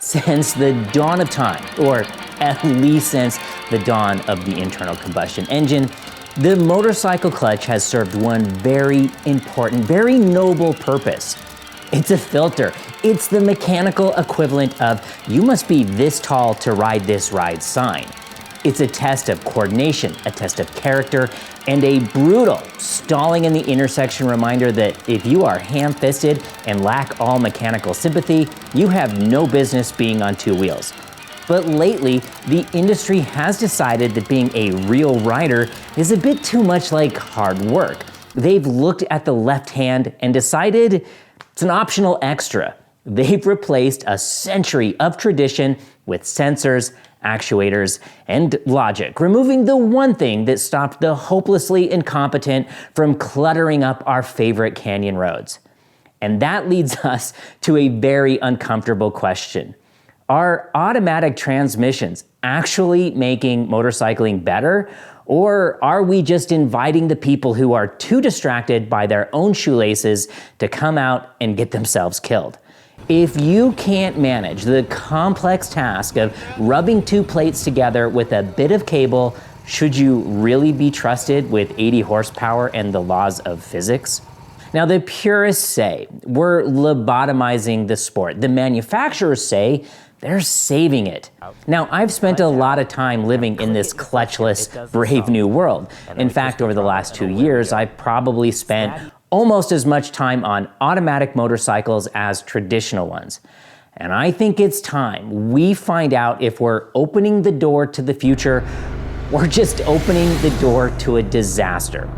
since the dawn of time, or at least since the dawn of the internal combustion engine, the motorcycle clutch has served one very important, very noble purpose. It's a filter. It's the mechanical equivalent of "you must be this tall to ride this ride" sign. It's a test of coordination, a test of character, and a brutal stalling in the intersection reminder that if you are ham-fisted and lack all mechanical sympathy, you have no business being on two wheels. But lately, the industry has decided that being a real rider is a bit too much like hard work. They've looked at the left hand and decided it's an optional extra. They've replaced a century of tradition with sensors, actuators, and logic, removing the one thing that stopped the hopelessly incompetent from cluttering up our favorite canyon roads. And that leads us to a very uncomfortable question. Are automatic transmissions actually making motorcycling better? Or are we just inviting the people who are too distracted by their own shoelaces to come out and get themselves killed? If you can't manage the complex task of rubbing two plates together with a bit of cable, should you really be trusted with 80 horsepower and the laws of physics? Now, the purists say we're lobotomizing the sport. The manufacturers say they're saving it. Now, I've spent a lot of time living in this clutchless, brave new world. In fact, over the last 2 years, I've probably spent almost as much time on automatic motorcycles as traditional ones. And I think it's time we find out if we're opening the door to the future or just opening the door to a disaster.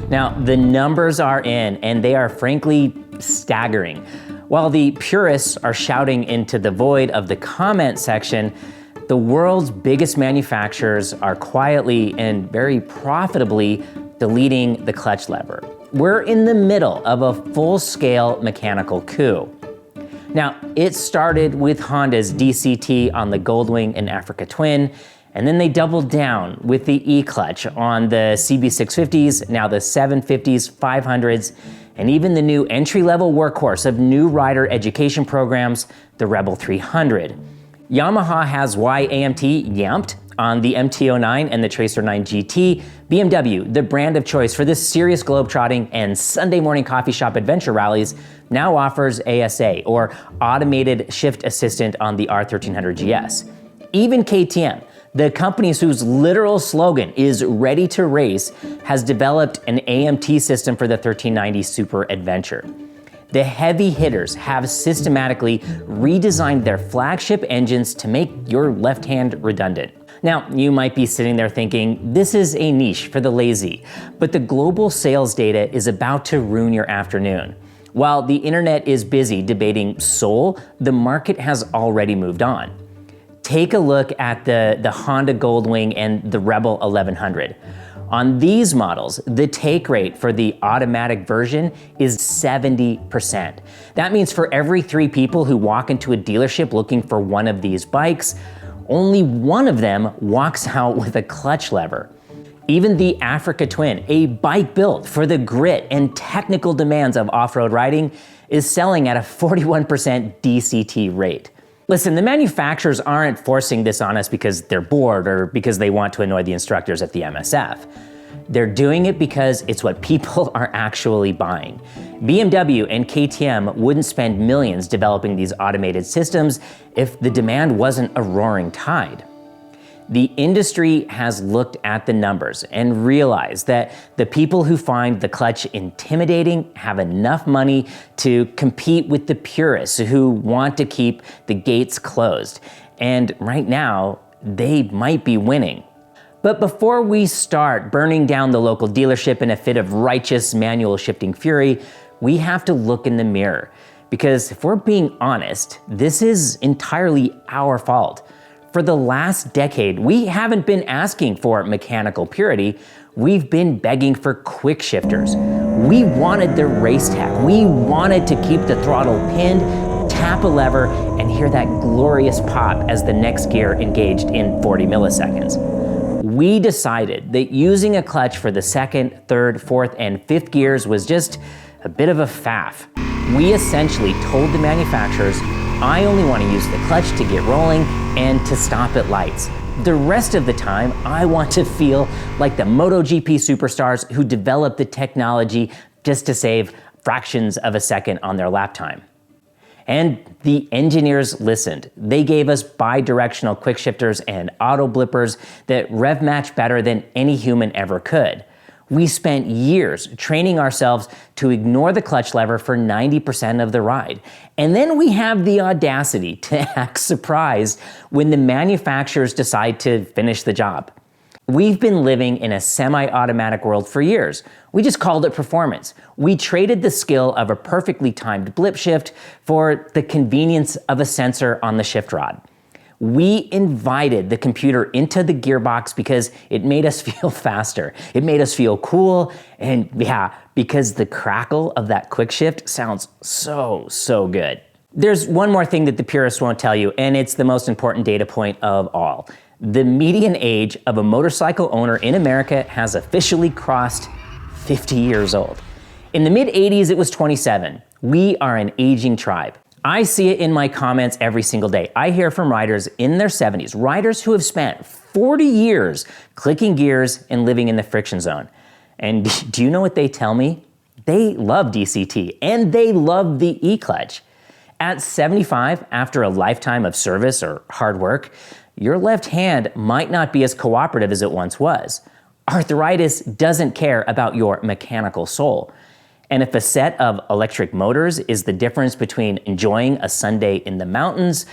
Now, the numbers are in, and they are frankly staggering. While the purists are shouting into the void of the comment section, the world's biggest manufacturers are quietly and very profitably deleting the clutch lever. We're in the middle of a full-scale mechanical coup. Now, it started with Honda's DCT on the Goldwing and Africa Twin, and then they doubled down with the E-clutch on the CB650s, now the 750s, 500s, and even the new entry-level workhorse of new rider education programs, the Rebel 300. Yamaha has Y-AMT, YAMT, on the MT-09 and the Tracer 9 GT. BMW, the brand of choice for this serious globetrotting and Sunday morning coffee shop adventure rallies, now offers ASA, or Automated Shift Assistant, on the R1300 GS. Even KTM, the company whose literal slogan is "ready to race," has developed an AMT system for the 1390 Super Adventure. The heavy hitters have systematically redesigned their flagship engines to make your left hand redundant. Now, you might be sitting there thinking, this is a niche for the lazy, but the global sales data is about to ruin your afternoon. While the internet is busy debating soul, the market has already moved on. Take a look at the Honda Goldwing and the Rebel 1100. On these models, the take rate for the automatic version is 70%. That means for every 3 people who walk into a dealership looking for one of these bikes, only one of them walks out with a clutch lever. Even the Africa Twin, a bike built for the grit and technical demands of off-road riding, is selling at a 41% DCT rate. Listen, the manufacturers aren't forcing this on us because they're bored or because they want to annoy the instructors at the MSF. They're doing it because it's what people are actually buying. BMW and KTM wouldn't spend millions developing these automated systems if the demand wasn't a roaring tide. The industry has looked at the numbers and realized that the people who find the clutch intimidating have enough money to compete with the purists who want to keep the gates closed. And right now, they might be winning. But before we start burning down the local dealership in a fit of righteous manual shifting fury, we have to look in the mirror. Because if we're being honest, this is entirely our fault. For the last decade, we haven't been asking for mechanical purity, we've been begging for quick shifters. We wanted the race tech. We wanted to keep the throttle pinned, tap a lever, and hear that glorious pop as the next gear engaged in 40 milliseconds. We decided that using a clutch for the second, third, fourth, and fifth gears was just a bit of a faff. We essentially told the manufacturers, I only want to use the clutch to get rolling and to stop at lights. The rest of the time, I want to feel like the MotoGP superstars who developed the technology just to save fractions of a second on their lap time. And the engineers listened. They gave us bi-directional quick shifters and auto blippers that rev match better than any human ever could. We spent years training ourselves to ignore the clutch lever for 90% of the ride. And then we have the audacity to act surprised when the manufacturers decide to finish the job. We've been living in a semi-automatic world for years. We just called it performance. We traded the skill of a perfectly timed blip shift for the convenience of a sensor on the shift rod. We invited the computer into the gearbox because it made us feel faster. It made us feel cool, and yeah, because the crackle of that quick shift sounds so good. There's one more thing that the purists won't tell you, and it's the most important data point of all. The median age of a motorcycle owner in America has officially crossed 50 years old. In the mid-80s, it was 27. We are an aging tribe. I see it in my comments every single day. I hear from riders in their 70s, riders who have spent 40 years clicking gears and living in the friction zone. And do you know what they tell me? They love DCT and they love the e-clutch. At 75, after a lifetime of service or hard work, your left hand might not be as cooperative as it once was. Arthritis doesn't care about your mechanical soul. And if a set of electric motors is the difference between enjoying a Sunday in the mountains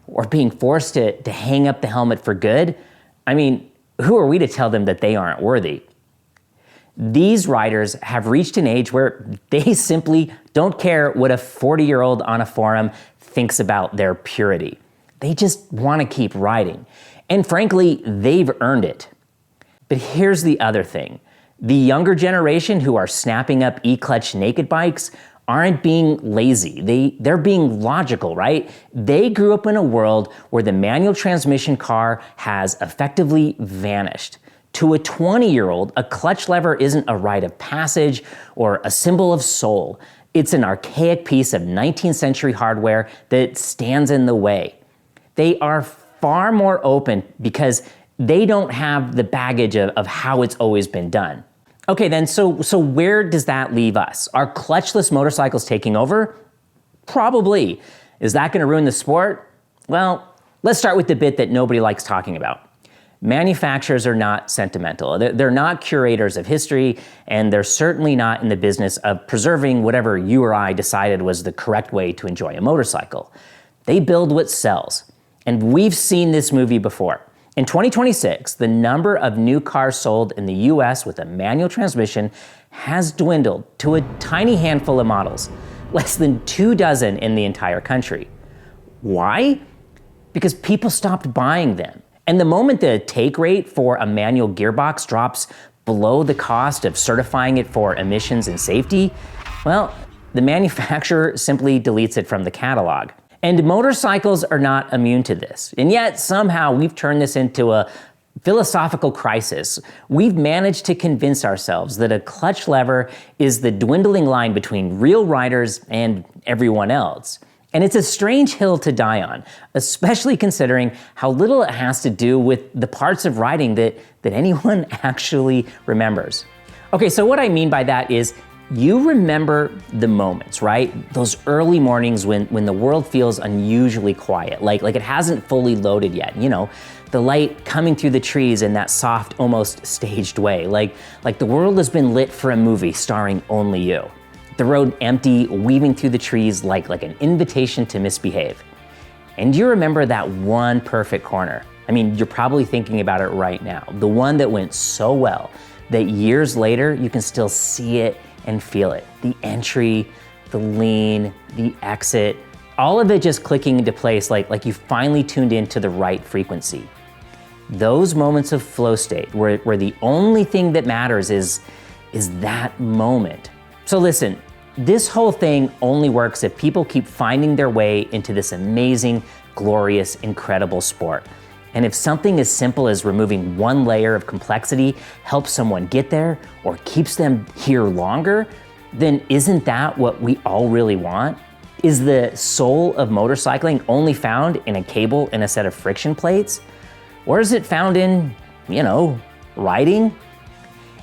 or being forced to hang up the helmet for good, I mean, who are we to tell them that they aren't worthy? These riders have reached an age where they simply don't care what a 40-year-old on a forum thinks about their purity. They just want to keep riding. And frankly, they've earned it. But here's the other thing. The younger generation who are snapping up e-clutch naked bikes aren't being lazy. They're being logical, right? They grew up in a world where the manual transmission car has effectively vanished. To a 20-year-old, a clutch lever isn't a rite of passage or a symbol of soul. It's an archaic piece of 19th century hardware that stands in the way. They are far more open because they don't have the baggage of how it's always been done. Okay then, so where does that leave us? Are clutchless motorcycles taking over? Probably. Is that going to ruin the sport? Well, let's start with the bit that nobody likes talking about. Manufacturers are not sentimental. They're not curators of history, and they're certainly not in the business of preserving whatever you or I decided was the correct way to enjoy a motorcycle. They build what sells. And we've seen this movie before. In 2026, the number of new cars sold in the US with a manual transmission has dwindled to a tiny handful of models, less than 24 in the entire country. Why? Because people stopped buying them. And the moment the take rate for a manual gearbox drops below the cost of certifying it for emissions and safety, well, the manufacturer simply deletes it from the catalog. And motorcycles are not immune to this. And yet, somehow, we've turned this into a philosophical crisis. We've managed to convince ourselves that a clutch lever is the dwindling line between real riders and everyone else. And it's a strange hill to die on, especially considering how little it has to do with the parts of riding that anyone actually remembers. Okay, so what I mean by that is, you remember the moments, right? Those early mornings when the world feels unusually quiet, like it hasn't fully loaded yet, you know? The light coming through the trees in that soft, almost staged way, like the world has been lit for a movie starring only you. The road empty, weaving through the trees like an invitation to misbehave. And you remember that one perfect corner. I mean, you're probably thinking about it right now. The one that went so well that years later, you can still see it and feel it. The entry, the lean, the exit, all of it just clicking into place like you finally tuned into the right frequency. Those moments of flow state where the only thing that matters is that moment. So listen, this whole thing only works if people keep finding their way into this amazing, glorious, incredible sport. And if something as simple as removing one layer of complexity helps someone get there or keeps them here longer, then isn't that what we all really want? Is the soul of motorcycling only found in a cable and a set of friction plates? Or is it found in, riding?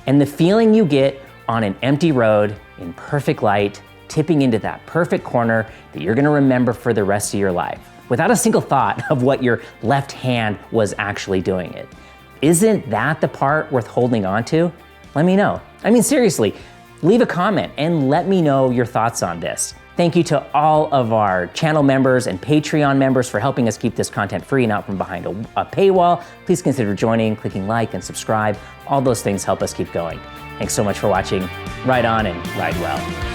And the feeling you get on an empty road in perfect light, tipping into that perfect corner that you're gonna remember for the rest of your life, without a single thought of what your left hand was actually doing it. Isn't that the part worth holding on to? Let me know. I mean, seriously, leave a comment and let me know your thoughts on this. Thank you to all of our channel members and Patreon members for helping us keep this content free and out from behind a paywall. Please consider joining, clicking like and subscribe. All those things help us keep going. Thanks so much for watching. Ride on and ride well.